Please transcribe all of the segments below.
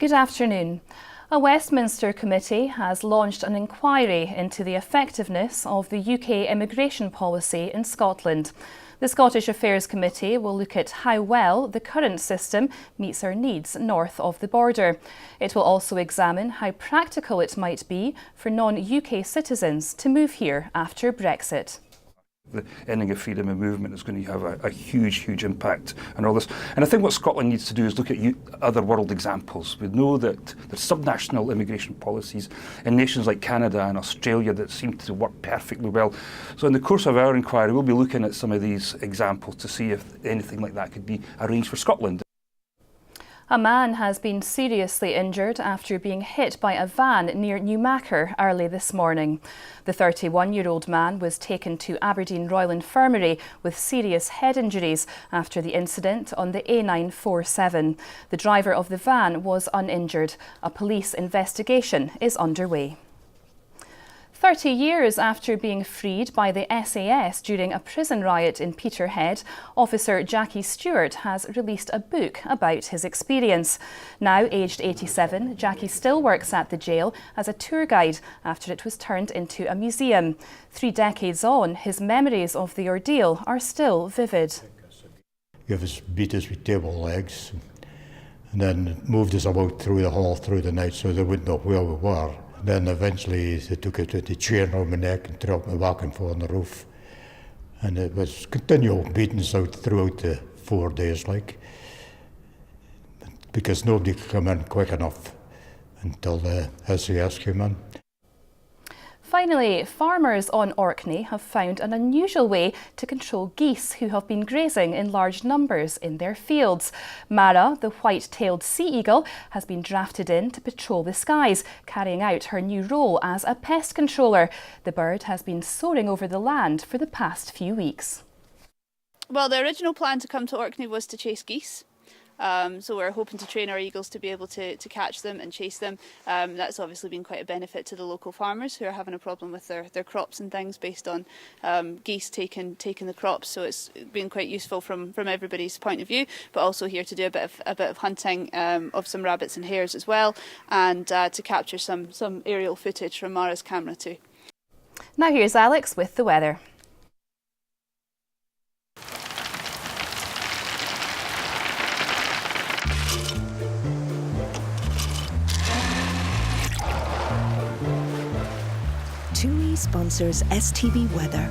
Good afternoon. A Westminster committee has launched an inquiry into the effectiveness of the UK immigration policy in Scotland. The Scottish Affairs Committee will look at how well the current system meets our needs north of the border. It will also examine how practical it might be for non-UK citizens to move here after Brexit. The ending of freedom of movement is going to have a huge impact on all this. And I think what Scotland needs to do is look at other world examples. We know that there's subnational immigration policies in nations like Canada and Australia that seem to work perfectly well. So in the course of our inquiry, we'll be looking at some of these examples to see if anything like that could be arranged for Scotland. A man has been seriously injured after being hit by a van near Newmarket early this morning. The 31-year-old man was taken to Aberdeen Royal Infirmary with serious head injuries after the incident on the A947. The driver of the van was uninjured. A police investigation is underway. 30 years after being freed by the SAS during a prison riot in Peterhead, Officer Jackie Stewart has released a book about his experience. Now aged 87, Jackie still works at the jail as a tour guide after it was turned into a museum. 3 decades on, his memories of the ordeal are still vivid. He was beat us with table legs and then moved us about through the hall through the night so they wouldn't know where we were. Then eventually they took it with the chain around my neck and dropped me back and forth on the roof. And it was continual beatings out throughout the 4 days, like, because nobody could come in quick enough until the SAS came in. Finally, farmers on Orkney have found an unusual way to control geese who have been grazing in large numbers in their fields. Mara, the white-tailed sea eagle, has been drafted in to patrol the skies, carrying out her new role as a pest controller. The bird has been soaring over the land for the past few weeks. Well, the original plan to come to Orkney was to chase geese. So we're hoping to train our eagles to be able to catch them and chase them. That's obviously been quite a benefit to the local farmers who are having a problem with their crops and things based on geese taking the crops. So it's been quite useful from everybody's point of view, but also here to do a bit of hunting of some rabbits and hares as well, and to capture some aerial footage from Mara's camera too. Now here's Alex with the weather. TUI sponsors STV Weather.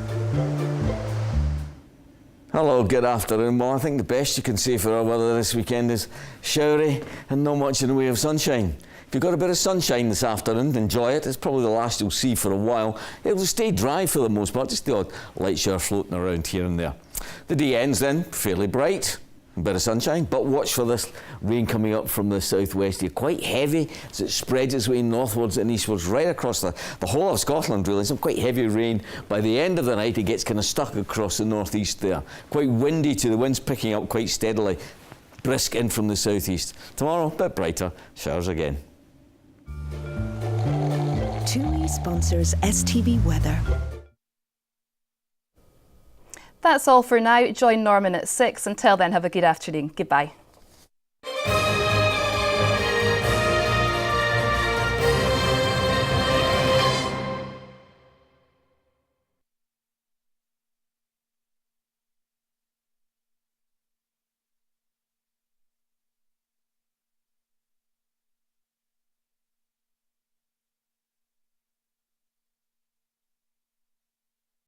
Hello, good afternoon. Well, I think the best you can say for our weather this weekend is showery and not much in the way of sunshine. If you've got a bit of sunshine this afternoon, enjoy it. It's probably the last you'll see for a while. It will stay dry for the most part, just the odd light shower floating around here and there. The day ends then fairly bright. A bit of sunshine, but watch for this rain coming up from the southwest here. Quite heavy as it spreads its way northwards and eastwards right across the whole of Scotland, really. Some quite heavy rain. By the end of the night, it gets kind of stuck across the northeast there. Quite windy too. The wind's picking up quite steadily. Brisk in from the southeast. Tomorrow, a bit brighter. Showers again. TUI sponsors STV Weather. That's all for now. Join Norman at 6. Until then, have a good afternoon. Goodbye.